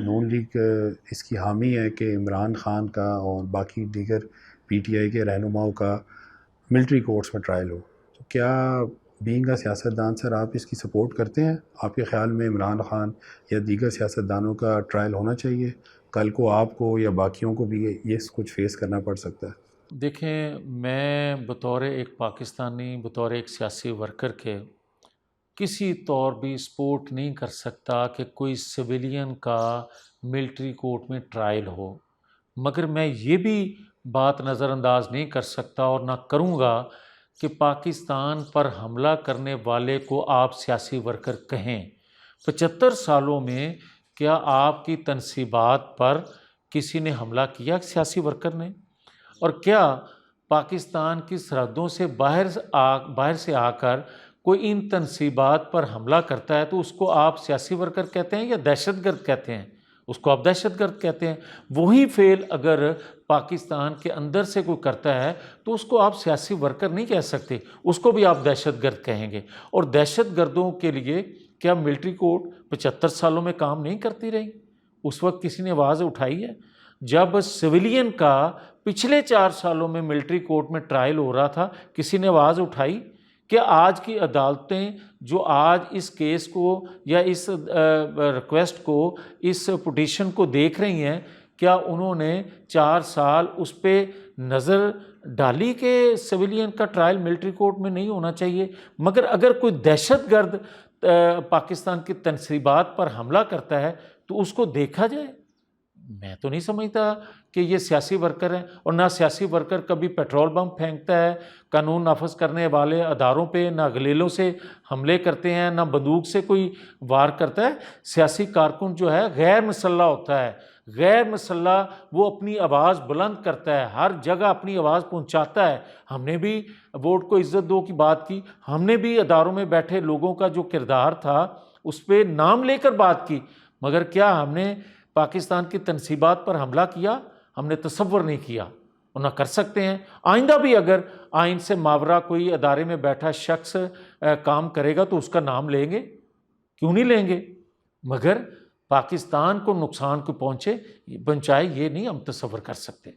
نون league اس کی حامی ہے کہ عمران خان کا اور باقی دیگر پی ٹی آئی کے رہنماؤں کا ملٹری کورٹس میں ٹرائل ہو، تو کیا بینگ اے سیاستدان سر آپ اس کی سپورٹ کرتے ہیں؟ آپ کے خیال میں عمران خان یا دیگر سیاستدانوں کا ٹرائل ہونا چاہیے؟ کل کو آپ کو یا باقیوں کو بھی یہ کچھ فیس کرنا پڑ سکتا ہے۔ دیکھیں، میں بطور ایک پاکستانی، بطور ایک سیاسی ورکر کے کسی طور بھی سپورٹ نہیں کر سکتا کہ کوئی سویلین کا ملٹری کورٹ میں ٹرائل ہو، مگر میں یہ بھی بات نظر انداز نہیں کر سکتا اور نہ کروں گا کہ پاکستان پر حملہ کرنے والے کو آپ سیاسی ورکر کہیں۔ 75 سالوں میں کیا آپ کی تنصیبات پر کسی نے حملہ کیا سیاسی ورکر نے؟ اور کیا پاکستان کی سرحدوں سے باہر سے آ کر کوئی ان تنصیبات پر حملہ کرتا ہے تو اس کو آپ سیاسی ورکر کہتے ہیں یا دہشت گرد کہتے ہیں؟ اس کو آپ دہشت گرد کہتے ہیں۔ وہی فعل اگر پاکستان کے اندر سے کوئی کرتا ہے تو اس کو آپ سیاسی ورکر نہیں کہہ سکتے، اس کو بھی آپ دہشت گرد کہیں گے۔ اور دہشت گردوں کے لیے کیا ملٹری کورٹ 75 سالوں میں کام نہیں کرتی رہی؟ اس وقت کسی نے آواز اٹھائی ہے؟ جب سویلین کا پچھلے 4 سالوں میں ملٹری کورٹ میں ٹرائل ہو رہا تھا، کسی نے آواز اٹھائی کہ آج کی عدالتیں جو آج اس کیس کو یا اس ریکویسٹ کو، اس پٹیشن کو دیکھ رہی ہیں، کیا انہوں نے 4 سال اس پہ نظر ڈالی کہ سویلین کا ٹرائل ملٹری کورٹ میں نہیں ہونا چاہیے؟ مگر اگر کوئی دہشت گرد پاکستان کی تنصیبات پر حملہ کرتا ہے تو اس کو دیکھا جائے۔ میں تو نہیں سمجھتا کہ یہ سیاسی ورکر ہیں، اور نہ سیاسی ورکر کبھی پیٹرول بم پھینکتا ہے قانون نافذ کرنے والے اداروں پہ، نہ گلیلوں سے حملے کرتے ہیں، نہ بندوق سے کوئی وار کرتا ہے۔ سیاسی کارکن جو ہے غیر مسلح ہوتا ہے، غیر مسلح، وہ اپنی آواز بلند کرتا ہے، ہر جگہ اپنی آواز پہنچاتا ہے۔ ہم نے بھی ووٹ کو عزت دو کی بات کی، ہم نے بھی اداروں میں بیٹھے لوگوں کا جو کردار تھا اس پہ نام لے کر بات کی، مگر کیا ہم نے پاکستان کی تنصیبات پر حملہ کیا؟ ہم نے تصور نہیں کیا، اور نہ کر سکتے ہیں۔ آئندہ بھی اگر آئین سے ماورا کوئی ادارے میں بیٹھا شخص کام کرے گا تو اس کا نام لیں گے، کیوں نہیں لیں گے؟ مگر پاکستان کو نقصان کو پہنچائے یہ نہیں ہم تصور کر سکتے۔